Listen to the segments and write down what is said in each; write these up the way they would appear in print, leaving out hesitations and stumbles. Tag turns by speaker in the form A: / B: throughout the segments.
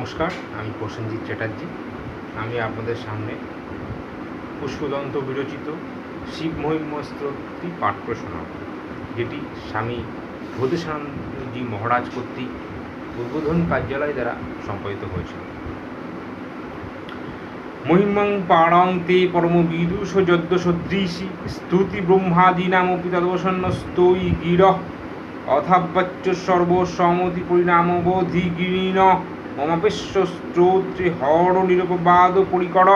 A: নমস্কার, আমি প্রসেনজিৎ চ্যাটার্জি। আমি আপনাদের সামনে পুষ্পদন্ত বিরচিত শিব মহিম স্তোত্রটি পাঠ করে শোনাব, যেটি স্বামী বোধিসত্ত্বজি মহারাজ কর্তৃক উদ্বোধন কার্যালয় দ্বারা সম্পাদিত হয়েছিল। মহিমং পারং তে পরম বিদুষ যদ্য সদৃশি স্তুতি ব্রহ্মাদীনামপি তদবসন্ন স্তৈ গিরঃ অথাবাচ্য সর্বসমতি পরিণামবোধি গিরিণ মমাপেশ্ব স্তোত্রে হর নিরপবাদ পরিকর।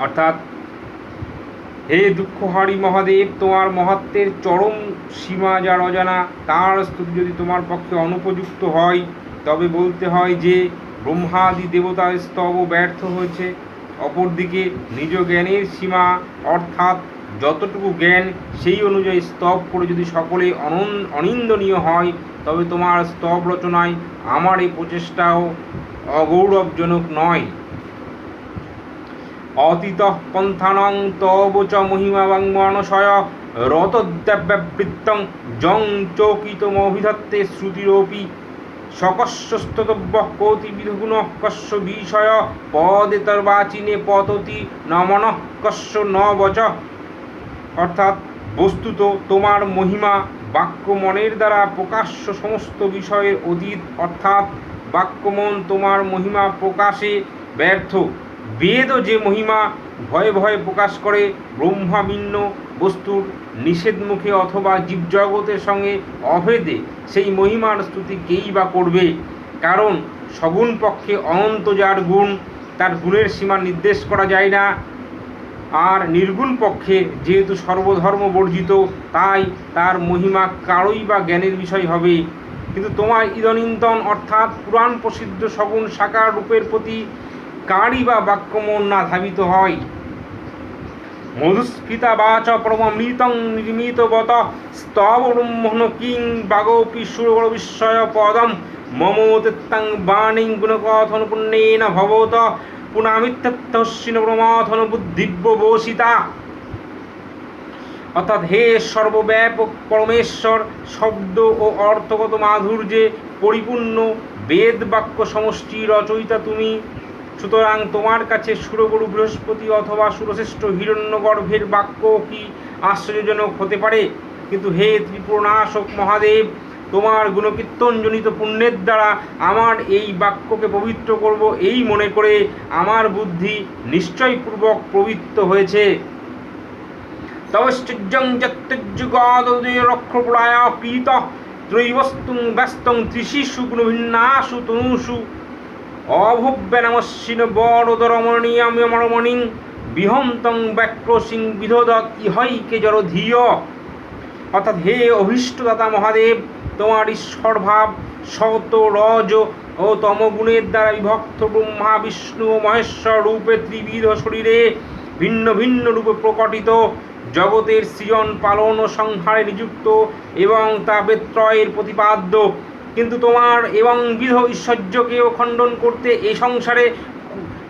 A: অর্থাৎ, হে দুঃখহারী মহাদেব, তোমার মহত্বের চরম সীমা যার অজানা, তার স্তুতি যদি তোমার পক্ষে অনুপযুক্ত হয়, তবে বলতে হয় যে ব্রহ্মাদি দেবতার স্তব ব্যর্থ হয়েছে। অপরদিকে নিজ জ্ঞানের সীমা অর্থাৎ যতটুকু জ্ঞান সেই অনুযায়ী স্তব করে যদি সকলে অনিন্দনীয় হয়, তবে তোমার স্তব রচনায় আমার এই প্রচেষ্টাও অগৌরবজনক নয়। অতীত পন্থানং তব চ মহিমাবাংমানশয় রতদ্যাবৃত্তং জং চকিতমভিধত্তে শ্রুতিরপি সকস্যস্তব্য কোতি বিধগুণ কস্য বিষয় পদেতর্বাচিনে পততি নমন কস্য ন বচ। অর্থাৎ, বস্তুত তোমার মহিমা বাক্য মনের দ্বারা প্রকাশ্য সমস্ত বিষয়ের অতীত, অর্থাৎ বাক্যমন তোমার মহিমা প্রকাশে ব্যর্থ। বেদও যে মহিমা ভয়ে ভয়ে প্রকাশ করে ব্রহ্মাভিন্ন বস্তুর নিষেধমুখে অথবা জীবজগতের সঙ্গে অভেদে, সেই মহিমার স্তুতি কেই বা করবে? কারণ সগুণ পক্ষে অনন্ত যার গুণ, তার গুণের সীমা নির্দেশ করা যায় না। আর নির্গুণ পক্ষে যেহেতু সর্বধর্ম বর্জিত, তাই তার মহিমা কারোই বা জ্ঞানের বিষয় হবে। কিন্তু তোমার ইদনিন্তন অর্থাৎ পুরাণ প্রসিদ্ধ সগুণ সাকার রূপের প্রতি কারই বা বাক্যমন না ধাবিত হয়। মধুস্ফীতা বাচ পরমমৃতং নির্মিতবত স্তব ব্রহ্মণ কিং বাগোপি সুরগণ বিস্ময় পদম মমোতেত্তাং বাণীং গুণকথন পুণ্যেন ভবত পুনামিত্যস্মিন প্রমাথন বুদ্ধিব্য বসিতা। অর্থাৎ, হে সর্বব্যাপক পরমেশ্বর, শব্দ ও অর্থগত মাধুর্যে পরিপূর্ণ বেদ বাক্য সমষ্টি রচয়িতা তুমি। সুতরাং তোমার কাছে সুরগুরু বৃহস্পতি অথবা সুরশ্রেষ্ঠ হিরণ্যগর্ভের বাক্য কি আশ্চর্যজনক হতে পারে? কিন্তু হে ত্রিপুরনাশক মহাদেব, তোমার গুণকীর্তনজনিত পুণ্যের দ্বারা আমার এই বাক্যকে পবিত্র করব এই মনে করে আমার বুদ্ধি নিশ্চয়পূর্বক প্রবৃত্ত হয়েছে। তবশ্চর্যং যত্তযুগাদুদয়রক্ষপ্রায় পীত ত্রৈবস্তুং ব্যস্তং ত্রিশিষু গুণভিন্নাসু তনুষু অভব্যনামস্বিন বরদরমণীয়মরমণিং বিহন্তং ব্যাক্রসিং বিধোদৎ ইহৈকে জড়ধীয়। অর্থাৎ, হে অভীষ্টদাতা মহাদেব, তোমার ঈশ্বরভাব সত রজ ও তমগুণের দ্বারা বিভক্ত ব্রহ্মা বিষ্ণু ও মহেশ্বর রূপে ত্রিবিধ শরীরে ভিন্ন ভিন্ন রূপে প্রকটিত, জগতের সৃজন পালন ও সংহারে নিযুক্ত এবং তা বেত্রয়ের প্রতিপাদ্য। কিন্তু তোমার এবং বিধ ঐশ্বর্যকেও খণ্ডন করতে এই সংসারে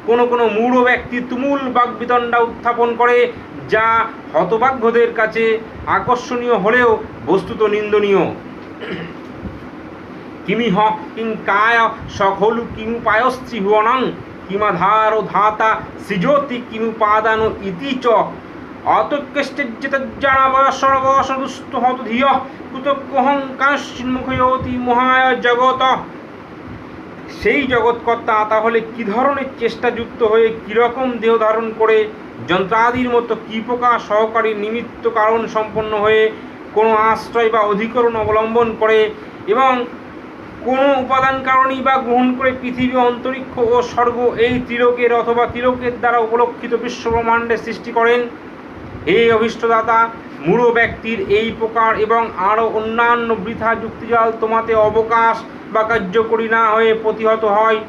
A: কোনো কোনো মূঢ় ব্যক্তি তুমুল বাগ্বিতণ্ডা উত্থাপন করে, যা হতভাগ্যদের কাছে আকর্ষণীয় হলেও বস্তুত নিন্দনীয়। কিমিহ কিংকায় সকলু কিমুপায়স্ত্রিভুবনং কিমাধার ধাতা সৃজতি কিমুপাদান ইতি চ অতক্কেষ্টজ্জতজ্জানাবসর্বসদুস্থ হত ধিয় কুতকহং কাশ্চিন্মুখয়তি মহায় জগত। সেই জগৎকর্তা তাহলে কি ধরনের চেষ্টাযুক্ত হয়ে কীরকম দেহ ধারণ করে যন্ত্রাদির মতো কী প্রকার সহকারী নিমিত্ত কারণ সম্পন্ন হয়ে কোনো আশ্রয় বা অধিকরণ অবলম্বন করে এবং কোনো উপাদান কারণই বা গ্রহণ করে পৃথিবী, অন্তরিক্ষ ও স্বর্গ এই ত্রিলোকের অথবা ত্রিলোকের দ্বারা উপলক্ষিত বিশ্বব্রহ্মাণ্ডের সৃষ্টি করেন। হে অভীষ্টদাতা, মূঢ় ব্যক্তির এই প্রকার এবং আরও অন্যান্য বৃথা যুক্তিজাল তোমাতে অবকাশ বা কার্যকরী না হয়ে প্রতিহত হয়,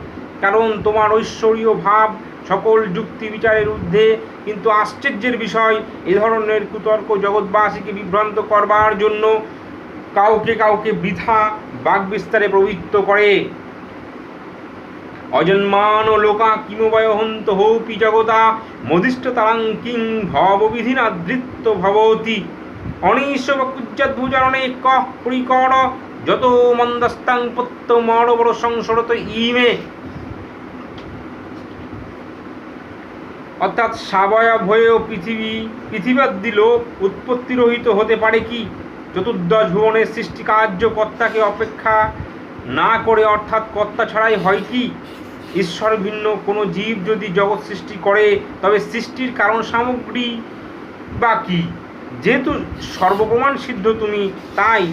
A: কারণ তোমার ঐশ্বরীয় ভাব সকল যুক্তি বিচারের ঊর্ধ্বে। কিন্তু আশ্চর্যের বিষয়, এ ধরনের কুতর্ক জগৎবাসীকে বিভ্রান্ত করবার জন্য কাউকে কাউকে বৃথা বাগবিস্তারে প্রবৃত্ত করে। অজন্মান লোকা কিমবয়হন্ত হৌপি জগতা মধিষ্ঠ তারাং কিং ভববিধিনাদৃত্ত ভবতি অনিশ্বকুজ্জাদ্ভুজারণে কহ পরিকর যত মন্দস্তাং পত্য মরবর সংসরত ইমে। অর্থাৎ সাবয়ব হয়েও পৃথিবীবাদী লোক উৎপত্তিরহিত হতে পারে কি? চতুর্দশ ভুবনের সৃষ্টি কার্য কর্তাকে অপেক্ষা না করে, অর্থাৎ কর্তা ছাড়াই হয় কি? ঈশ্বর ভিন্ন কোনো জীব যদি জগৎ সৃষ্টি করে তবে সৃষ্টির কারণ সামগ্রী বা কি? যেহেতু সর্বপ্রমাণ সিদ্ধ তুমি, তাই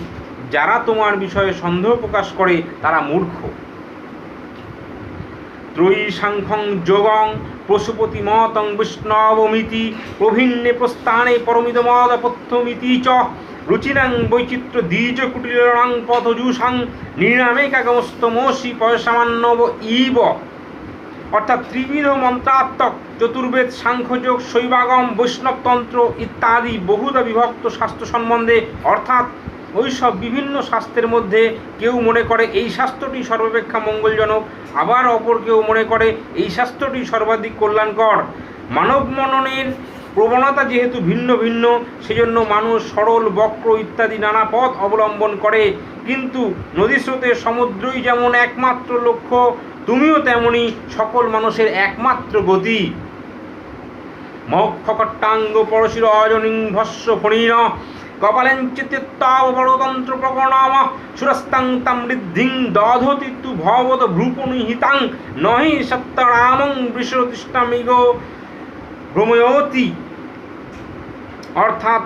A: যারা তোমার বিষয়ে সন্দেহ প্রকাশ করে তারা মূর্খ। ত্রয়ী সাংখ্যং যোগং পশুপতি মতং বৈষ্ণবমিতি প্রভিন্নে প্রস্থানে পরমিদমদপথ্যমিতি চ রুচিরাং বৈচিত্র্য দ্বিজ কুটিরাং পথজুষাং নিরামেকাগমস্তমসি পয়সামান্নব ইব। অর্থাৎ ত্রিবিধ মন্ত্রাত্মক চতুর্বেদ, সাংখ্যযোগ, শৈবাগম, বৈষ্ণবতন্ত্র ইত্যাদি বহুধা বিভক্ত শাস্ত্র সম্বন্ধে, অর্থাৎ ওইসব বিভিন্ন শাস্ত্রের মধ্যে কেউ মনে করে এই শাস্ত্রটি সর্বাপেক্ষা মঙ্গলজনক, আবার অপর কেউ মনে করে এই শাস্ত্রটি সর্বাধিক কল্যাণকর। মানব মননের প্রবণতা যেহেতু ভিন্ন ভিন্ন, সেজন্য মানুষ সরল, বক্র ইত্যাদি নানা পথ অবলম্বন করে। কিন্তু নদীস্রোতের সমুদ্রই যেমন একমাত্র লক্ষ্য, তুমিও তেমনি সকল মানুষের একমাত্র গতি। মক্ষকট্টাঙ্গ পরশির অজনিং ভস্য ফণীন কপালেঞ্চিত্তাবরতন্ত্র প্রকরণাম সুরস্তাং তাম ঋদ্ধিং দধতি তু ভবত ভ্রূপনিহিতাং নহি সত্যরামং বৃষতিষ্ঠমিগ ভ্রময়তি। অর্থাৎ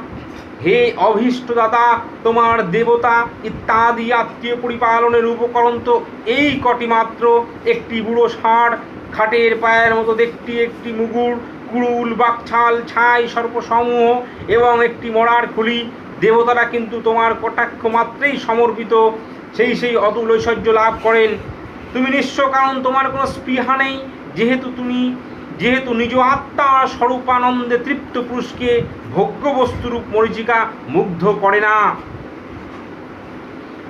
A: হে অভীষ্টদাতা, তোমার দেবতা ইত্যাদি আত্মীয় পরিপালনের উপকরণ তো এই কটি মাত্র: একটি বুড়ো ষাঁড়, খাটের পায়ের মতো দেখতে একটি মুগুর, কুড়ুল, বাকছাল, ছাই, সর্পসমূহ এবং একটি মরার খুলি। দেবতারা কিন্তু তোমার কটাক্ষ মাত্রেই সমর্পিত সেই অতুল ঐশ্বর্য লাভ করেন। তুমি নিঃস্ব, কারণ তোমার কোনো স্পৃহা নেই, যেহেতু নিজ আত্মার স্বরূপানন্দে তৃপ্ত পুরুষকে ভোগ্য বস্তুরূপ মরীচিকা মুগ্ধ করে না।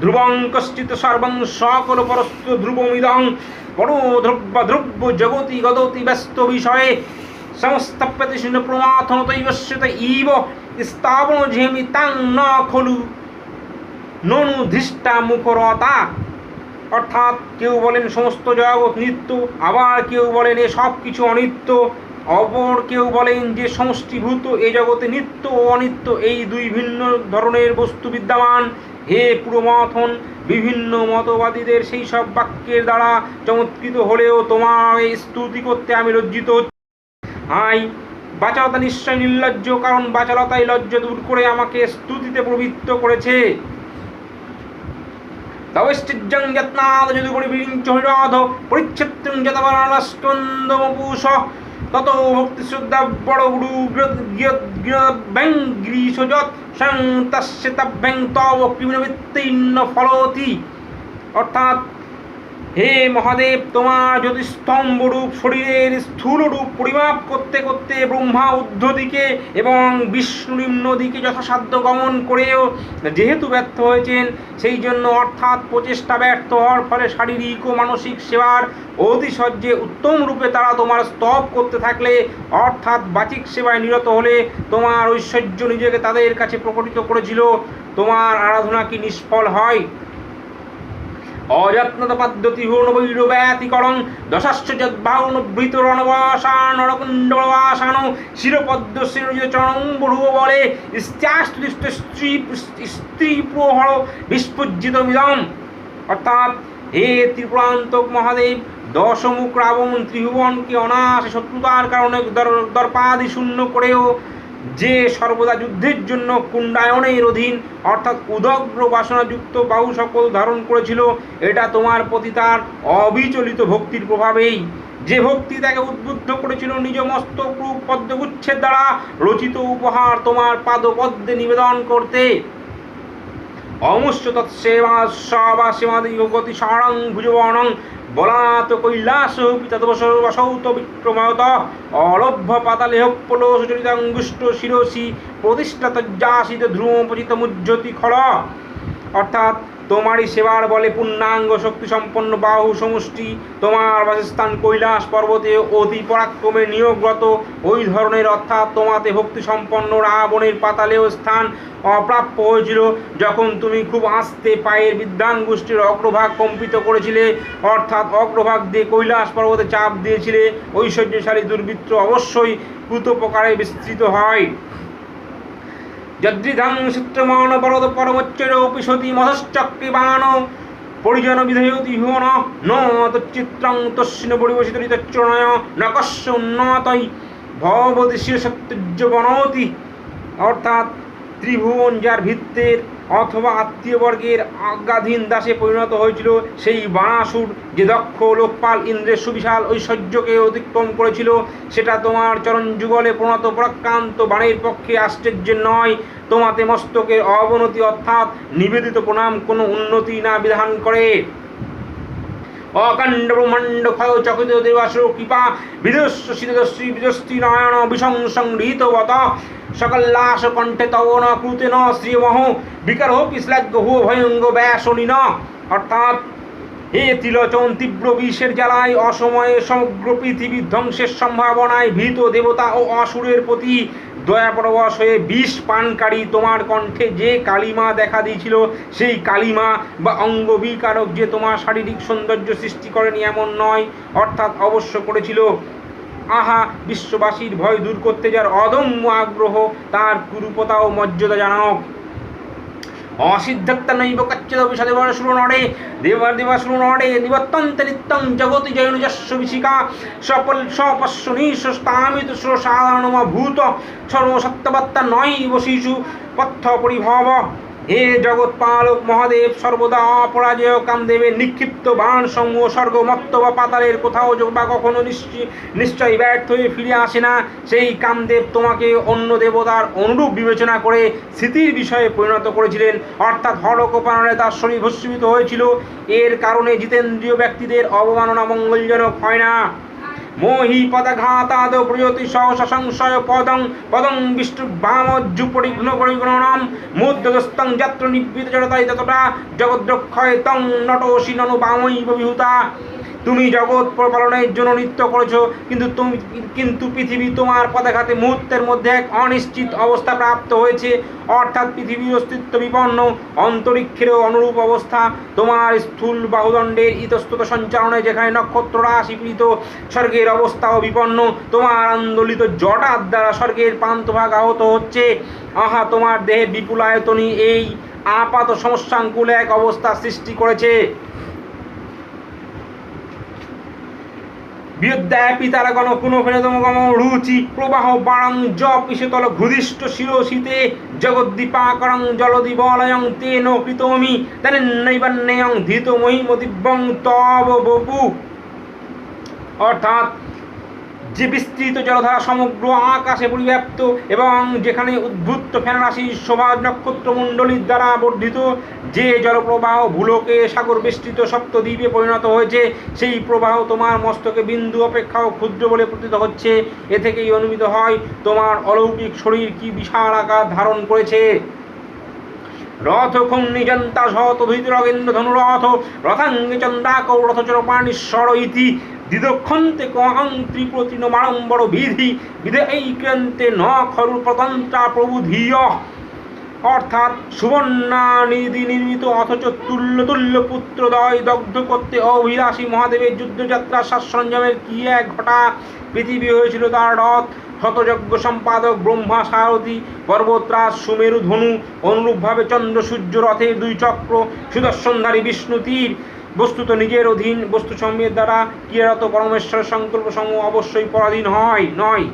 A: ধ্রুবং কশ্চিৎ সর্বং সকল পরস্ত ধ্রুবমিদং পরো দ্রব্য জগতি গদতি ব্যস্ত বিষয়ে সমস্তপ্যতি শূন্য প্রমাথনতৈবশ্যত ইব স্থাবন ঝেমি তাং ন খলু ননু ধৃষ্টা মুখরতা। অর্থাৎ কেউ বলেন সমস্ত জগৎ নিত্য, আবার কেউ বলেন এ সব কিছু অনিত্য, অপর কেউ বলেন যে সমষ্টিভূত এ জগতে নিত্য ও অনিত্য এই দুই ভিন্ন ধরনের বস্তু বিদ্যমান। হে পুরোমথন, বিভিন্ন মতবাদীদের সেই সব বাক্যের দ্বারা চমৎকৃত হলেও তোমার এই স্তুতি করতে আমি লজ্জিত হচ্ছি। হাই, বাচালতা নিশ্চয় নির্লজ্জ, কারণ বাচালতাই লজ্জা দূর করে আমাকে স্তুতিতে প্রবৃত্ত করেছে। তবশ্চিজ্জং যত্নাদ যদুপরি বিরিঞ্চ হরিরাধ পরিচ্ছেত্রং যতবরণস্কন্দমপুষ তত ভক্তি শ্রদ্ধা বড় গুরু ব্যং গ্রীষযৎ স্বয়ং তস্য তভ্যং তব কৃমিনবৃত্তিন্ন ফলতি। অর্থাৎ হে মহাদেব, তোমার যদি স্তম্ভরূপ শরীরের স্থূল রূপ পরিমাপ করতে করতে ব্রহ্মা ঊর্ধ্ব দিকে এবং বিষ্ণু নিম্ন দিকে যথাসাধ্য গমন করেও যেহেতু ব্যর্থ হয়েছেন, সেই জন্য অর্থাৎ প্রচেষ্টা ব্যর্থ হওয়ার ফলে শারীরিক ও মানসিক সেবার অতিশয্যে উত্তম রূপে তারা তোমার স্তব করতে থাকলে, অর্থাৎ বাচিক সেবায় নিরত হলে তোমার ঐশ্বর্য নিজেকে তাদের কাছে প্রকটিত করেছিল, তোমার আরাধনা কি নিষ্ফল হয়? অযত্নত পদ্ধতি হূর্ণবৈরব্যাতিকরং দশাশ্চ যদ্বাহুনবৃত রণবাসান নরকুণ্ডবাসান শিরপদ্ম শ্রীরজিত চরণ বড়ুয় বলে স্ত্যাস্তুষ্ট স্ত্রী প্রহর বিস্ফুজ্জিতমিদম। অর্থাৎ হে ত্রিপুরান্তক মহাদেব, দশমুখ রাবণ ত্রিভুবনকে অনায়াসে শত্রুতার কারণে দর্পাদি শূন্য করেও যে সর্বদা যুদ্ধের জন্য কুণ্ডায়নের অধীন, অর্থাৎ উদগ্র বাসনাযুক্ত বাহু সকল ধারণ করেছিল, এটা তোমার প্রতি তার অবিচলিত ভক্তির প্রভাবেই। যে ভক্তি তাকে উদ্বুদ্ধ করেছিল নিজ মস্তক রূপ পদ্মগুচ্ছের দ্বারা রচিত উপহার তোমার পাদপদ্মে নিবেদন করতে। অমুষ্য তৎসেবা সবাসেমাদিগতি সারং ভুজবনং বলাত কৈলাস পিতাদবসৌত বিক্রময়ত অলভ্য পাতালেহ পলো সুচরিতাঙ্গুষ্ট শিরসি প্রতিষ্ঠা তজ্জাসিত ধ্রুমোপচিত মুজ্জ্যোতি খল। অর্থাৎ তোমারই সেবার বলে পূর্ণাঙ্গ শক্তি সম্পন্ন বাহু সমষ্টি তোমার বাসস্থান কৈলাস পর্বতে অতি পরাক্রমে নিয়োগরত ওই ধরনের, অর্থাৎ তোমাতে ভক্তি সম্পন্ন রাবণের পাতালেও স্থান অপ্রাপ্য হয়েছিল যখন তুমি খুব আস্তে পায়ের বিদ্যাঙ্গুষ্ঠীর অগ্রভাগ কম্পিত করেছিলে, অর্থাৎ অগ্রভাগ দিয়ে কৈলাস পর্বতে চাপ দিয়েছিলে। ঐশ্বর্যশালী দুর্বৃত্ত অবশ্যই কুতোপকারে বিস্তৃত হয়। যদ্রিধাং সূত্রমান বরদ পরমচ্চরোপি সতী মধশ্চক্রিবাণ পরিজন বিধেয়তি ভুবন ন তচ্চিত্রং তস্মিন পরিবেশিত ঋতচ্চরণয় ন কস্য উন্নতই ভবতি শিরসত্যজ্য বনতি। অর্থাৎ ত্রিভুবন যার ভিত্তের অথবা আত্মীয়বর্গের আজ্ঞাধীন দাসে পরিণত হয়েছিল, সেই বাণাসুর যে দক্ষ লোকপাল ইন্দ্রের সুবিশাল ঐশ্বর্যকে অতিক্রম করেছিল, সেটা তোমার চরণ যুগলে প্রণত পরাক্রান্ত বাণের পক্ষে আশ্চর্যের নয়। তোমাতে মস্তকের অবনতি অর্থাৎ নিবেদিত প্রণাম কোনো উন্নতি না বিধান করে। অখণ্ড ব্রহ্মাণ্ড ক্ষয় চকিত দেবাসুর কৃপা বিদস্য শীতশ্রী বিদস্তি নয়ন বিশংসংহৃতবত সকল্লাস কণ্ঠে তব ন কৃতে ন শ্রিয়মহ বিকারোপি শ্লাঘ্য হো ভয়ঙ্গ ব্যাসনি ন। অর্থাৎ হে ত্রিলোচন, তীব্র বিষের জ্বালায় অসময়ে সমগ্র পৃথিবী ধ্বংসের সম্ভাবনায় ভীত দেবতা ও অসুরের প্রতি দয়াপরবশ হয়ে বিষ পানকারী তোমার কণ্ঠে যে কালিমা দেখা দিয়েছিল, সেই কালিমা বা অঙ্গবিকারক যে তোমার শারীরিক সৌন্দর্য সৃষ্টি করেনি এমন নয়, অর্থাৎ অবশ্য করেছিল। আহা, বিশ্ববাসীর ভয় দূর করতে যার অদম্য আগ্রহ, তার কুরূপতা ও মর্যাদাজনক। অসিদ্ধত্তা নৈব কচ্চিদপি সদেবাসুর নরে দেবাসুর নরে নিবর্তন্তে নিত্যং জগতি জয়নুজস্ব বিশিকা সপশ্বনীস্তামিত সাধারণমভূত সর্বসত্যবত্তা নৈব শিশু পথ্য পরিভব। হে জগৎপালক মহাদেব, সর্বদা অপরাজেয় কামদেবের নিক্ষিপ্ত বাণ সমূহ স্বর্গ মত্ত বা পাতালের কোথাও বা কখনো নিশ্চয়ই ব্যর্থ হয়ে ফিরে আসে না। সেই কামদেব তোমাকে অন্য দেবতার অনুরূপ বিবেচনা করে স্মৃতির বিষয়ে পরিণত করেছিলেন, অর্থাৎ হরকোপাননে তার শরীর ভস্মীভূত হয়েছিল। এর কারণে জিতেন্দ্রীয় ব্যক্তিদের অবমাননা মঙ্গলজনক হয় না। মোহি পদাঘাতাদ প্রযতি সহসা সংশয় পদং পদং বিষ্ণুবামজ্জু পরিঘ্ন পরিগণনম মুদ্রদস্তং যাত্র নিবৃত জড়তাই ততটা জগদ্রক্ষয় তং নটোষি ননু বামৈব বিহুতা। তুমি জগৎ পালনের জন্য নৃত্য করেছ, কিন্তু পৃথিবী তোমার পদাঘাতে মুহূর্তের মধ্যে এক অনিশ্চিত অবস্থা প্রাপ্ত হয়েছে, অর্থাৎ পৃথিবীর অস্তিত্ব বিপন্ন। অন্তরিক্ষেরও অনুরূপ অবস্থা। তোমার স্থূল বাহুদণ্ডের ইতস্তত সঞ্চালনে যেখানে নক্ষত্র রাশি পীড়িত, স্বর্গের অবস্থাও বিপন্ন। তোমার আন্দোলিত জটার দ্বারা স্বর্গের প্রান্তভাগ আহত হচ্ছে। আহা, তোমার দেহের বিপুলায়তনই এই আপাত সমস্যাঙ্কুল এক অবস্থা সৃষ্টি করেছে। বিদ্যায় পিতারাগণ পুনঃফেনতমগম রুচি প্রবাহ বাণং জপ ইশেতল ঘুদিষ্ট শিরোশীতে জগদ্দীপাকরং জলদিবলয়ং তেন কৃতমি তেনৈবন্যয়ং ধৃত মহিমদিব্যং তব বপু। অর্থাৎ যে বিস্তৃত জলধারা সমগ্র আকাশে পরিব্যাপ্ত এবং যেখানে উদ্ভূত ফেনরাশি শোভা নক্ষত্রমণ্ডলীর দ্বারা বর্ধিত, যে জলপ্রবাহ ভূলোকে সাগর বেষ্টিত সপ্তদ্বীপে পরিণত হয়েছে, সেই প্রবাহ তোমার মস্তকে বিন্দু অপেক্ষাও ক্ষুদ্র বলে প্রতীত হচ্ছে। এ থেকেই অনুমিত হয় তোমার অলৌকিক শরীর কি বিশাল আকার ধারণ করেছে। রথ খন্নিজন্তা শত ধৈতরগেন্দ্র ধনুরথ রথাঙ্গে চন্দ্রাকৌ রথচরপাণীশ্বর ইতি দিদক্ষন্তে কহং ত্রিপ্রতিন বাড়ম্বর বিধি বিধেয়ৈক্রান্তে ন খরু প্রতন্ত্রা প্রবুধীয়। অর্থাৎ সুবর্ণানিধি নির্মিত অথচ তুল্য তুল্য পুত্রদয় দগ্ধ করতে অভিলাষী মহাদেবের যুদ্ধযাত্রার সাজসরঞ্জামের কি এক ঘটা। পৃথিবী হয়েছিল তার রথ, শতযজ্ঞ সম্পাদক ব্রহ্মা সারথি, পর্বতরাজ সুমেরু ধনু, অনুরূপভাবে চন্দ্র সূর্য রথের দুই চক্র, সুদর্শনধারী বিষ্ণু তীর। বস্তুত নিজের অধীন বস্তুসমূহের দ্বারা ক্রিয়ারত পরমেশ্বরের সংকল্প সমূহ অবশ্যই পরাধীন নয়।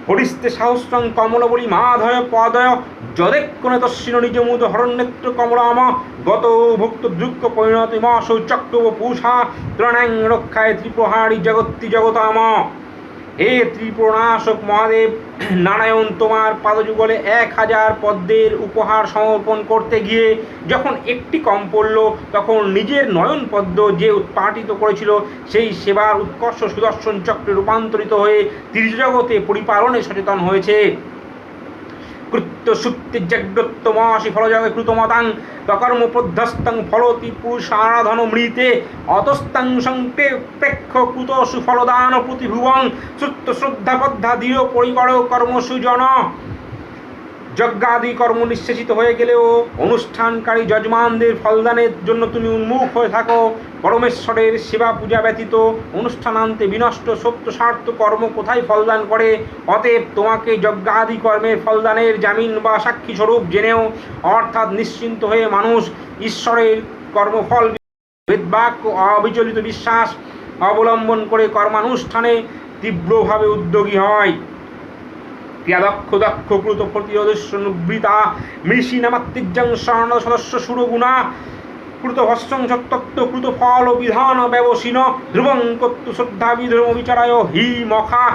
A: হরিস্তে সাহস্রং কমলবলী মাধয় পদয় যদেক্ষণে তস্মিন নিজমুদ হরণ্যেত্র কমলাম গত ভুক্ত দৃক্ষ পরিণতিমসৌ চক্র পূষা ত্রণাং রক্ষায় ত্রিপ্রহারী জগত্তি জগতাম। হে ত্রিপুরনাশক মহাদেব নারায়ণ, তোমার পাদযুগলে 1000 পদ্মের উপহার সমর্পণ করতে গিয়ে যখন একটি কম পড়ল, তখন নিজের নয়ন পদ্ম যে উৎপাটিত করেছিল, সেই সেবার উৎকর্ষ সুদর্শন চক্রে রূপান্তরিত হয়ে ত্রিজগতে পরিপালনে সচেতন হয়েছে। কৃত্য সুক্তি যজ্ঞোত্তমাসি ফলযোগে কৃতমতাং তকর্মপদ্ধস্তং ফলতি পুরুষারাধন মৃতে অতস্তাং সংপ্রেক্ষ কৃত সুফলদান প্রতিভুবং শ্রুত শ্রদ্ধাবদ্ধা দৃঢ় পরিকর কর্মসুজন। যজ্ঞাদি কর্ম নিঃশেষিত হয়ে গেলেও অনুষ্ঠানকারী যজমানদের ফলদানের জন্য তুমি উন্মুখ হয়ে থাকো। পরমেশ্বরের সেবা পূজা ব্যতীত অনুষ্ঠানান্তে বিনষ্ট সত্য স্বার্থ কর্ম কোথায় ফলদান করে? অতএব তোমাকে যজ্ঞাদি কর্মের ফলদানের জামিন বা সাক্ষী স্বরূপ জেনেও অর্থাৎ নিশ্চিন্ত হয়ে মানুষ ঈশ্বরের কর্মফল বেদবাক্য অবিচলিত বিশ্বাস অবলম্বন করে কর্মানুষ্ঠানে তীব্রভাবে উদ্যোগী হয়। ক্রিয়াদক্ষ দক্ষ কৃত প্রতিরোধস্বনুবৃতা মৃষি নামাত্তিজ্যং স্বর্ণ সদস্য সুরগুণা কৃত ভস্যং সত্যত্ব কৃত ফল বিধান ব্যবসীন ধ্রুবং কর্তু শ্রদ্ধা বিধর্ম বিচারায় হি মখা।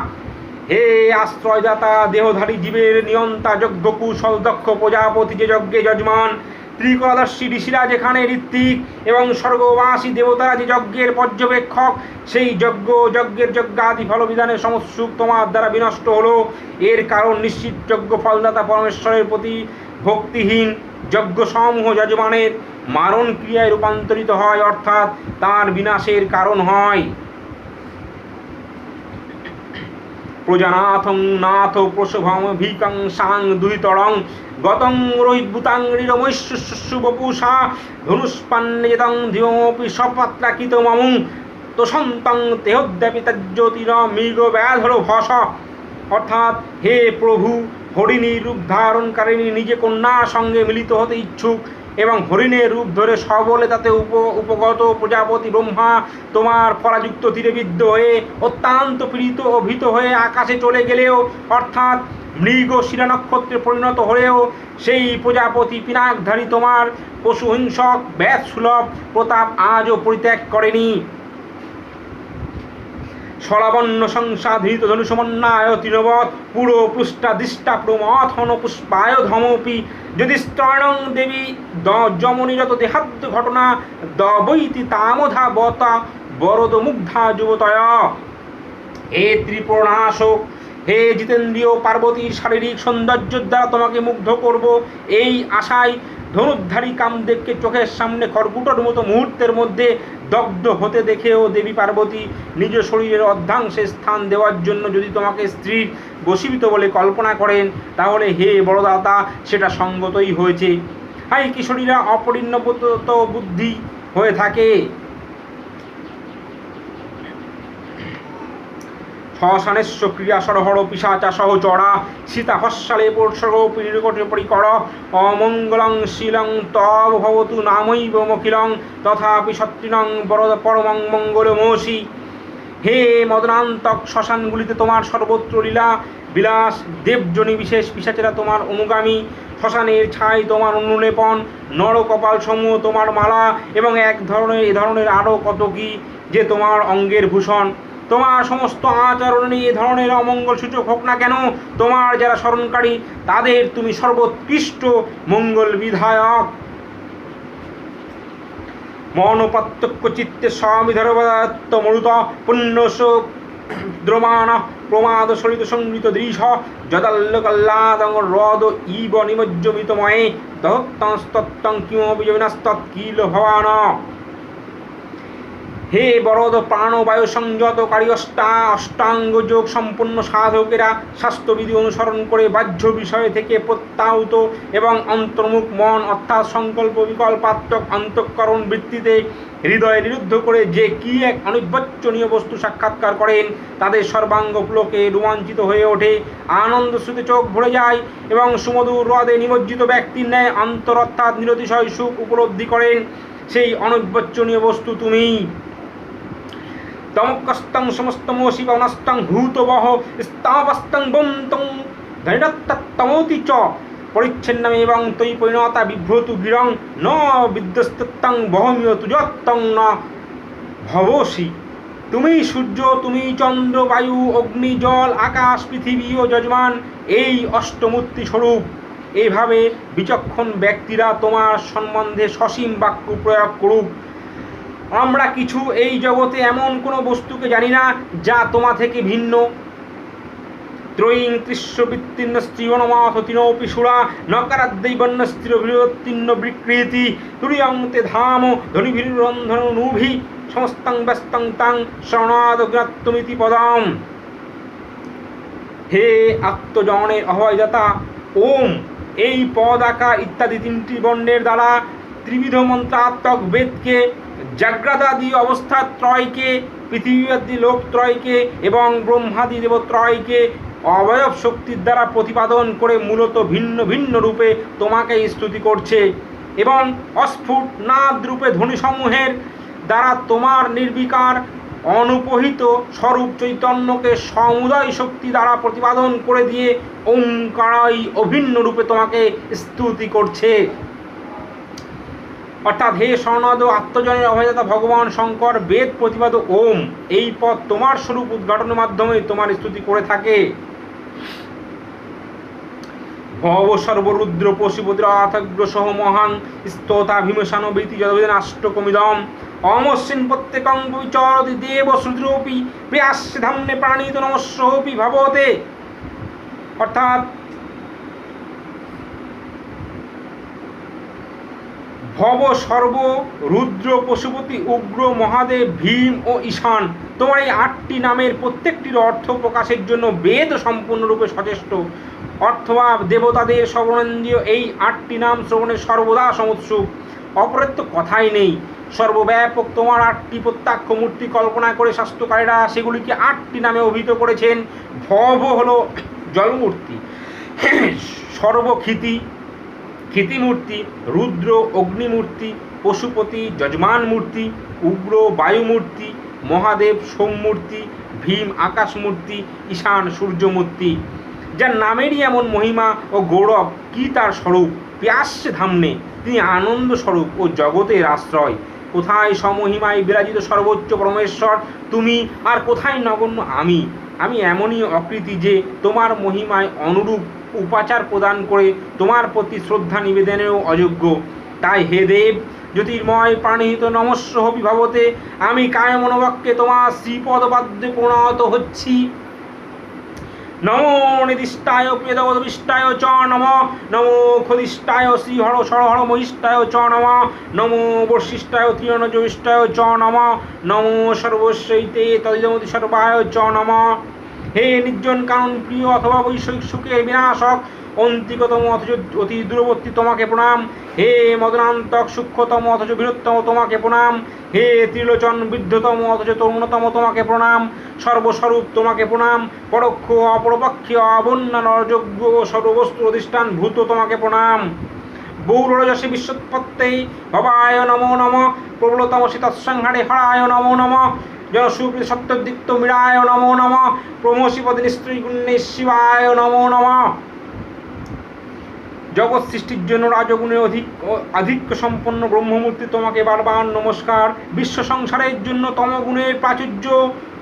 A: হে আশ্রয়দাতা দেহধারী জীবের নিয়ন্তা যজ্ঞ কুশল দক্ষ প্রজাপতি যে যজ্ঞে যজমান, ত্রিকলাদর্শী ঋষিরা যেখানে ঋত্বিক এবং স্বর্গবাসী দেবতারা যে যজ্ঞের পর্যবেক্ষক, সেই যজ্ঞের যজ্ঞাদি ফলবিধানের সমস্ত সুখ তোমার দ্বারা বিনষ্ট হলো। এর কারণ নিশ্চিত যজ্ঞ ফলদাতা পরমেশ্বরের প্রতি ভক্তিহীন যজ্ঞ সমূহ যজমানের মারণ ক্রিয়ায় রূপান্তরিত হয়, অর্থাৎ তার বিনাশের কারণ হয়। প্রজানাথং নাথ প্রসভম ভিকং সাং দুহিতরং গতং রোহিতভূতাং ঋরমৈশ্বস্যু বপুষা ধনুষ্পান্নেদং ধিমপি সপাত্রাকিত মমুং তোষন্তং তেহদ্যাপি তজ্যোতির মৃগ ব্যাধর ভস। অর্থাৎ হে প্রভু, হরিণী রূপ ধারণকারিণী নিজে কন্যার সঙ্গে মিলিত হতে ইচ্ছুক এবং হরিণের রূপ ধরে সবলে তাতে উপগত প্রজাপতি ব্রহ্মা তোমার পরাযুক্ত তীরে বিদ্ধ হয়ে অত্যন্ত পীড়িত ও ভীত হয়ে আকাশে চলে গেলেও, অর্থাৎ মৃগ শিরা নক্ষত্রে পরিণত হলেও সেই প্রজাপতি পিনাকধারী তোমার পশুহিংসক ব্যাস সুলভ প্রতাপ আজও পরিত্যাগ করেনি। সলাবন্য সংসাধৃত ধনুসমন্নায় তৃণবৎ পুরো পৃষ্ঠা দৃষ্টা প্রমথন পুষ্পায় ধমপি যদি স্তর্ণং দেবী যমনিরত দেহাদ্য ঘটনা দবৈতি তামধা বতা বরদ মুগ্ধা যুবতয়। হে ত্রিপুরনাশক, হে জিতেন্দ্রীয় পার্বতীর শারীরিক সৌন্দর্যের দ্বারা তোমাকে মুগ্ধ করব এই আশায় ধনুর্ধারী কামদেবকে চোখের সামনে খড়কুটোর মতো মুহূর্তের মধ্যে দগ্ধ হতে দেখেও দেবী পার্বতী নিজ শরীরের অর্ধাংশে স্থান দেওয়ার জন্য যদি তোমাকে স্ত্রীর বশীভূত বলে কল্পনা করেন, তাহলে হে বড়দাতা সেটা সঙ্গতই হয়েছে। হাই কিশোরীরা অপরিণত বুদ্ধি হয়ে থাকে। শ্মশানেশ্ব ক্রিয়া সরহর পিশাচা সহ চড়া সীতা হস্যালে পরিকটে পরিকর অমঙ্গলং শিলং তব ভবতু নামৈব মখিলং তথাপি সত্রিনং বরদ পরমং মঙ্গলমোষি। হে মদনান্তক, শ্মশানগুলিতে তোমার সর্বত্র লীলা বিলাস, দেবজনী বিশেষ পিশাচেরা তোমার অনুগামী, শ্মশানের ছাই তোমার অনুলেপন, নরকপাল সমূহ তোমার মালা এবং এ ধরনের আরও কত কি যে তোমার অঙ্গের ভূষণ। তোমার সমস্ত আচরণে এ ধরনের অমঙ্গল সূচক হোক না কেন, তোমার যারা স্মরণকারী তাদের তুমি সর্বোৎকৃষ্ট মঙ্গল বিধায়ক। মনপ্রত্যক্ষ চিত্তে স্বামিধর্মাত্ম মরুত পুণ্যশোক দ্রমান প্রমাদ সরিত সংগীত দৃশ যদাল্লকল্লাদং হ্রদ ইব নিমজ্জমিতময়ে দহত্তং কিমপি বিনাস্তৎকিল ভবান। হে বরদ প্রাণবায়ু সংযতকারী অষ্টাঙ্গ যোগ সম্পন্ন সাধকেরা স্বাস্থ্যবিধি অনুসরণ করে বাহ্য বিষয় থেকে প্রত্যাহত এবং অন্তর্মুখ মন অর্থাৎ সংকল্প বিকল্পাত্মক অন্তঃকরণ বৃত্তিতে হৃদয়ে নিরুদ্ধ করে যে কি এক অনির্বচনীয় বস্তু সাক্ষাৎকার করেন, তাদের সর্বাঙ্গ পুলকে রোমাঞ্চিত হয়ে ওঠে, আনন্দ শ্রুতে চোখ ভরে যায় এবং সুমধুর হ্রদে নিমজ্জিত ব্যক্তির ন্যায় অন্তর অর্থাৎ নিরতিশয় সুখ উপলব্ধি করেন। সেই অনির্বচনীয় বস্তু তুমি। তমকস্তং সমস্তমোষি বনস্তং ভূতবহ স্তাবস্তং বন্তং ধৈরত্তমোতি চ পরিচ্ছন্নম এবং তৈ পরিণতা বিভ্রতু গিরং ন বিদ্যস্তং বহমীয় তুজত্তং ন ভবসি। তুমি সূর্য, তুমি চন্দ্র, বায়ু, অগ্নি, জল, আকাশ, পৃথিবী ও যজমান, এই অষ্টমূর্তি স্বরূপ। এইভাবে বিচক্ষণ ব্যক্তিরা তোমার সম্বন্ধে সসীম বাক্য প্রয়োগ করুক। আমরা কিছু এই জগতে এমন কোনো বস্তুকে জানি না যা তোমা থেকে ভিন্ন। ত্রয়ীং ত্রিশ্ববৃত্তিন্ন স্ত্রীবনমাথ তিনোপি সুরা নকারাদ্দৈবন্য স্ত্রীরভিরোত্তীর্ণ বিকৃতি তুরিয়ং তে ধাম ধ্বনিভিরন্ধনুভি সমস্তং ব্যস্তং তাং শরণাদজ্ঞাত্তমিতি পদম। হে আত্মজনের অভয়দাতা, ওম এই পদ আকা ইত্যাদি তিনটি বর্ণের দ্বারা ত্রিবিধ মন্ত্রাত্মক বেদকে, জাগ্রদাদি অবস্থা ত্রয়কে, পৃথিবীবাদী লোকত্রয়কে এবং ব্রহ্মাদি দেবত্রয়কে অবয়ব শক্তির দ্বারা প্রতিপাদন করে মূলত ভিন্ন ভিন্ন রূপে তোমাকে স্তুতি করছে এবং অস্ফুট নাদ রূপে ধ্বনিসমূহের দ্বারা তোমার নির্বিকার অনুপহিত স্বরূপ চৈতন্যকে সমুদয় শক্তি দ্বারা প্রতিপাদন করে দিয়ে ওঙ্কারাই অভিন্ন রূপে তোমাকে স্তুতি করছে। অর্থাৎ হে স্বর্ণাদ আত্মজনের অভয়দাতা ভগবান শঙ্কর বেদ প্রতিপাদ ওম এই পদ তোমার স্বরূপ উদ্ঘাটনের মাধ্যমে তোমার স্তুতি করে থাকে। ভব সর্বরুদ্র পশুপতিরাথগ্র সহ মহান স্তোতা ভীমসান বৃতি যদবেদনাষ্টকমিদম অমস্মিন প্রত্যেকং বিচরতি দেব শ্রুতিরপি প্রিয়াস্য ধাম্নে প্রাণীত নমস্যপি ভবতে। অর্থাৎ ভব সর্ব রুদ্র পশুপতি উগ্র মহাদেব ভীম ও ঈশান, তোমার এই 8টি নামের প্রত্যেকটির অর্থ প্রকাশের জন্য বেদ সম্পূর্ণরূপে সচেষ্ট। অথবা দেবতাদের শ্রবণেন্দ্রিয় এই 8টি নাম শ্রবণে সর্বদা সমুৎসুক, অপরের তো কথাই নেই। সর্বব্যাপক তোমার 8টি প্রত্যক্ষ মূর্তি কল্পনা করে শাস্ত্রকারেরা সেগুলিকে 8টি নামে অভিহিত করেছেন। ভব হল জলমূর্তি, সর্বক্ষিতি ক্ষিতিমূর্তি, রুদ্র অগ্নিমূর্তি, পশুপতি যজমান মূর্তি, উগ্র বায়ুমূর্তি, মহাদেব সোমমূর্তি, ভীম আকাশমূর্তি, ঈশান সূর্যমূর্তি। যার নামেরই এমন মহিমা ও গৌরব, কি তার স্বরূপ! প্যাস্য ধামনে, তিনি আনন্দ স্বরূপ ও জগতের আশ্রয়। কোথায় সমহিমায় বিরাজিত সর্বোচ্চ পরমেশ্বর তুমি, আর কোথায় নগণ্য আমি? আমি এমনই অকৃতি যে তোমার মহিমায় অনুরূপ উপাচার প্রদান করে তোমার প্রতি শ্রদ্ধা নিবেদনেও অযোগ্য। তাই হে দেব জ্যোতির্ময় প্রাণিহিত নমস্য বিভাবতে আমি কায় মনোবাক্যে তোমার শ্রীপদবাদ্যে প্রণত হচ্ছি। নমো নিদিষ্টায় প্রিয়দবিষ্টায় চ নম, নমো খদিষ্টায় শ্রীহর সরহর মহিষ্টায় চ নম, নমো বর্ষিষ্টায় তীর্ণজবিষ্টায় চ নম, নমো সর্বস্বৈতে তদিদমতি সর্বায় চ নম। হে নির্জন কারণ প্রিয় অথবা বৈষয়িক সুখের বিনাশক অন্তিকতম অথচ অতি দূরবর্তী তোমাকে প্রণাম। হে মদনান্তক সূক্ষ্মতম অথচ বৃহত্তম তোমাকে প্রণাম। হে ত্রিলোচন বৃদ্ধতম অথচ তরুণতম তোমাকে প্রণাম। সর্বস্বরূপ তোমাকে প্রণাম। পরোক্ষ অপরপক্ষীয় অবন্যানযোগ্য সর্ববস্তু অধিষ্ঠান ভূত তোমাকে প্রণাম। বহুরজসে বিশ্বৎপত্তেই ভবায় নমো নম, প্রবলতমসি তৎসংহারে হরায় নমো নম, জনসুকৃত সত্যদিক্ত মীরায় নমো নম, প্রমোষিপদি নিস্ত্রী গুণ্যে শিবায় নমো নম। জগৎ সৃষ্টির জন্য রাজগুণের আধিক্য সম্পন্ন ব্রহ্মমূর্তি তোমাকে বারবার নমস্কার। বিশ্ব সংসারের জন্য তমগুণের প্রাচুর্য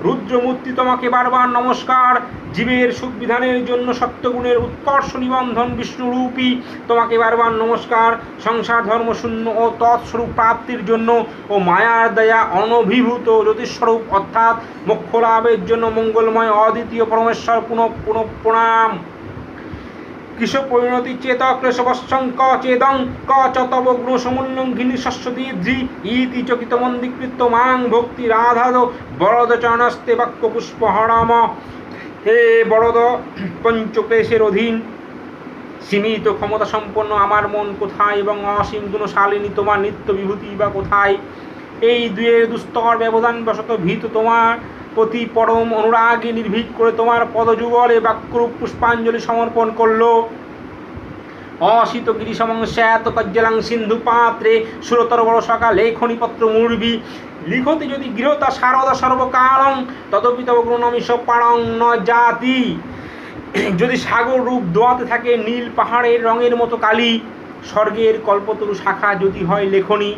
A: রুদ্রমূর্তি তোমাকে বারবার নমস্কার। জীবের সুখ বিধানের জন্য সত্যগুণের উৎকর্ষ নিবন্ধন বিষ্ণুরূপী তোমাকে বারবার নমস্কার। সংসার ধর্মশূন্য ও তৎস্বরূপ প্রাপ্তির জন্য ও মায়ার দয়া অনভিভূত জ্যোতিস্বরূপ অর্থাৎ মোক্ষ লাভের জন্য মঙ্গলময় অদ্বিতীয় পরমেশ্বর পুনঃ পুনঃ প্রণাম। কৃষ পরিণতি চেত ক্লেশবৎসং ক চেদং ক চ তব গুণ সমুল্লং ঘিনি শস্যতি ধৃ ইতি চকিত মন্দিকৃত মাং ভক্তি রাধাদ বরদ চরণস্তে বাক্য পুষ্প হরাম। হে বরদ পঞ্চক্লেশের অধীন সীমিত ক্ষমতা সম্পন্ন আমার মন কোথায় এবং অসীম গুণশালিনী তোমার নিত্য বিভূতি বা কোথায়? এই দুয়ের দুস্তর ব্যবধান বশত ভীত তোমার প্রতি পরম অনুরাগে নির্ভীক করে তোমার পদযুগলে বাক্যরূপ পুষ্পাঞ্জলি সমর্পণ করল। অসিত গিরিসমং শ্যাত কজ্জলাং সিন্ধু পাত্রে সুরতর বড় সকা লেখনীপত্র মূর্বি লিখতে যদি গৃহতা শারদা সর্বকারং তদপি তব গুণমিষ পারং ন জাতি। যদি সাগর রূপ দোয়াতে থাকে নীল পাহাড়ের রঙের মতো কালি, স্বর্গের কল্পতরু শাখা যদি হয় লেখনী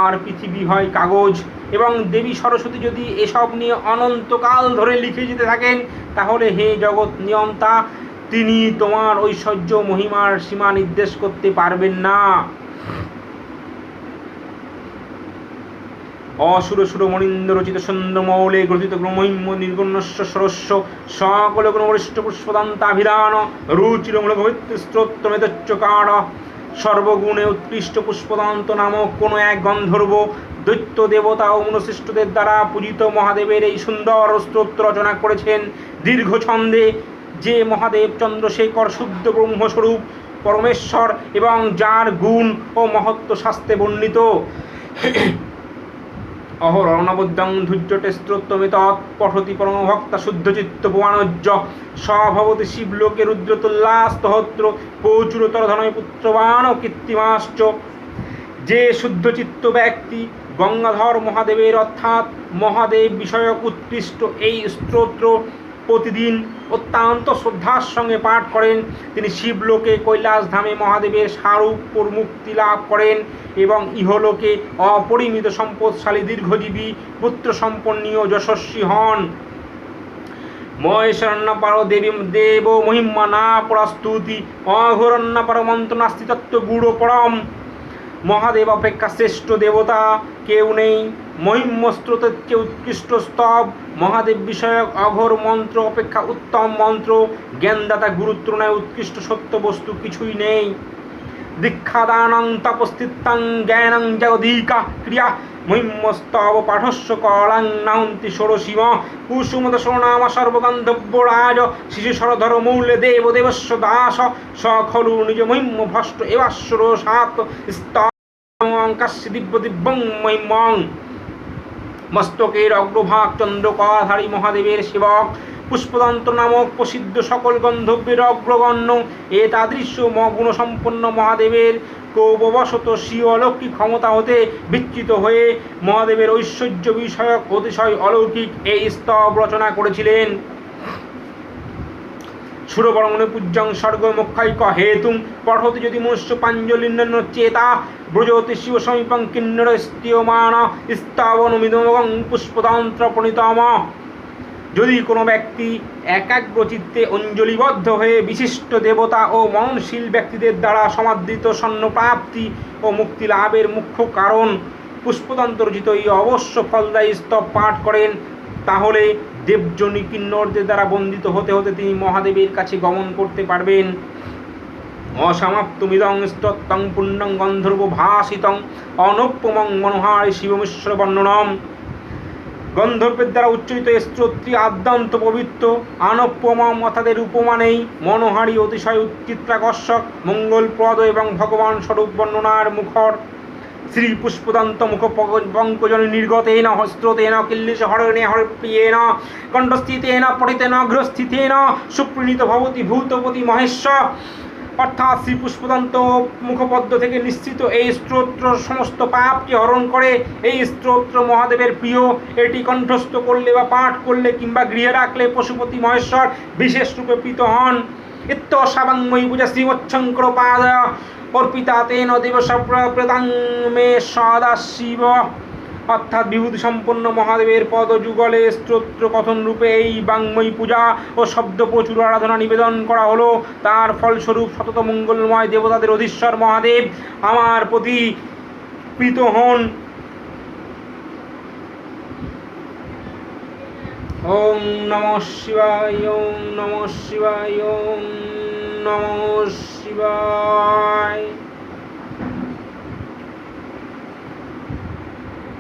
A: আর পৃথিবী হয় কাগজ, এবং দেবী সরস্বতী যদি এসব নিয়ে অনন্তকাল ধরে লিখে যেতে থাকেন, তাহলে হে জগৎ নিয়ন্তা তিনি তোমার ঐশ্বর্য মহিমার সীমা নির্দেশ করতে পারবেন না। অসুর সুর মণীন্দ্র রচিত সন্ধ্যমৌলে গ্রথিত মহিম্য নির্গুণ্যস্য সরস্য সকল গুণবরিষ্ঠ পুষ্পদন্তাভিধান রুচির মূলভবিত্ত স্তোত্রমেতচ্চকার সর্বগুণে উৎকৃষ্ট পুষ্পদন্ত নামক কোনো এক গন্ধর্ব দৈত্য দেবতা ও মনুশিষ্টদের দ্বারা পূজিত মহাদেবের এই সুন্দর স্তোত্র রচনা করেছেন দীর্ঘ ছন্দে। যে মহাদেব চন্দ্রশেখর শুদ্ধ ব্রহ্মস্বরূপ পরমেশ্বর এবং যার গুণ ও মহত্ব শাস্ত্রে বর্ণিত। অহরণবদ্যং ধৈর্যটে স্তোত্রমেতৎ পঠতি পরমভক্তা শুদ্ধচিত্ত পুরাণজ্য স্বভবতি শিবলোকে রুদ্রতুল্লাস্তহত্র প্রচুরতর ধনয় পুত্রবান ও কীর্তিমাশ্চ। যে শুদ্ধচিত্ত ব্যক্তি গঙ্গাধর মহাদেবের অর্থাৎ মহাদেব বিষয়ক উৎকৃষ্ট এই স্তোত্র প্রতিদিন অত্যন্ত শ্রদ্ধার সঙ্গে পাঠ করেন, তিনি শিবলোকে কৈলাস ধামে মহাদেবের স্বরূপ মুক্তি লাভ করেন এবং ইহলোকে অপরিমিত সম্পদশালী দীর্ঘজীবী পুত্র সম্পন্নী ও যশস্বী হন। মহেশ্বরণ্যপার দেবী দেব মহিমা না পরাস্তুতি অঘোরণ্যপার মন্ত্র নাস্তি তত্ত্ব গূঢ় পরম। মহাদেব অপেক্ষা শ্রেষ্ঠ দেবতা কেউ নেই, মহিম্য স্রোতের চেয়ে উৎকৃষ্ট স্তব, মহাদেব বিষয়ক অঘোর মন্ত্র অপেক্ষা উত্তম মন্ত্র, জ্ঞানদাতা গুরুত্রণায় উৎকৃষ্ট সত্য বস্তু কিছুই নেই। দীক্ষাদানং তপস্থিতাং জ্ঞানং জগদীকা ক্রিয়া মহিম্যস্তব পাঠস্য কলাং নাহন্তি ষোড়শীম কুসুমত শরণাম সর্বগন্ধব্য রাজ শিশু শরধর মৌলে দেব দেবস্ব দাস স খলু নিজ মহিম্য ভষ্ট এবাশ্বর সাত স্তঙ্কাশ্য দিব্য দিব্যং মহিম্যং। মস্তকের অগ্রভাগ চন্দ্রকলাধারী মহাদেবের সেবক পুষ্পদন্ত নামক প্রসিদ্ধ সকল গন্ধর্বের অগ্রগণ্য এ তাদৃশ্য গুণসম্পন্ন মহাদেবের কৌববশত স্বীয় অলৌকিক ক্ষমতা হতে বিচ্যুত হয়ে মহাদেবের ঐশ্বর্য বিষয়ক অতিশয় অলৌকিক এই স্তব রচনা করেছিলেন। সুরবর্মণে পূজ্যং স্বর্গ মুখ্যাইক হেতুং পঠতি যদি মনুষ্য পাঞ্জলিন্য চেতা ব্রজতি শিব সমীপং কিন্নর স্তীয়মান স্তাবনমিদং পুষ্পতন্ত্র প্রণীতম। যদি কোনো ব্যক্তি একাগ্রচিত্তে অঞ্জলিবদ্ধ হয়ে বিশিষ্ট দেবতা ও মননশীল ব্যক্তিদের দ্বারা সমাদৃত স্বর্ণপ্রাপ্তি ও মুক্তি লাভের মুখ্য কারণ পুষ্পতন্ত্র রচিত এই অবশ্য ফলদায়ী স্তব পাঠ করেন, তাহলে দেবজনী কিন্নরদের দ্বারা বন্দিত হতে হতে তিনি মহাদেবের কাছে গমন করতে পারবেন। অসমাপ্তমিদং স্তোত্রং পুণ্যং গন্ধর্ব ভাসিতং অনুপমং মনোহারি শিবমেশ্বর বর্ণনম। গন্ধর্বের দ্বারা উচ্চারিত স্তোত্রটি আদ্যন্ত পবিত্র, আনপ্যমম অর্থাৎ উপমা নেই, মনোহারী অতিশয় চিত্রাকর্ষক, মঙ্গলপ্রদ এবং ভগবান স্বরূপ বর্ণনার মুখর। শ্রী পুষ্পদন্ত মুখ পঙ্কজনী নির্গতেন হস্ত্রতেন কিল্লিশ হরণে হরপ্রিয়েন কণ্ঠস্থিতেন পঠিতেন অগ্রস্থিতেন সুপ্রীণিত ভবতি ভূতপতি মহেশ্বর। অর্থাৎ শ্রী পুষ্পদন্ত মুখপদ্ম থেকে নিঃসৃত এই স্তোত্র সমস্ত পাপকে হরণ করে। এই স্তোত্র মহাদেবের প্রিয়, এটি কণ্ঠস্থ করলে বা পাঠ করলে কিংবা গৃহে রাখলে পশুপতি মহেশ্বর বিশেষ রূপে প্রীত হন। ইত্য সাবাঙ্গময়ী পূজা শ্রীমচ্ছঙ্কর পাদ অর্পিতা তেন দেবসপ্রদাং মে সদাশিব। অর্থাৎ বিভূতি সম্পন্ন মহাদেবের পদযুগলে স্তোত্র কথন রূপে এই বাঙ্ময়ী পূজা ও শব্দ প্রচুর আরাধনা নিবেদন করা হলো। তার ফলস্বরূপ সতত মঙ্গলময় দেবতাদের অধীশ্বর মহাদেব আমার প্রতি প্রীত হন। ওম নমঃ শিবায়, ওম নমঃ শিবায়, ওম নমঃ শিবায়।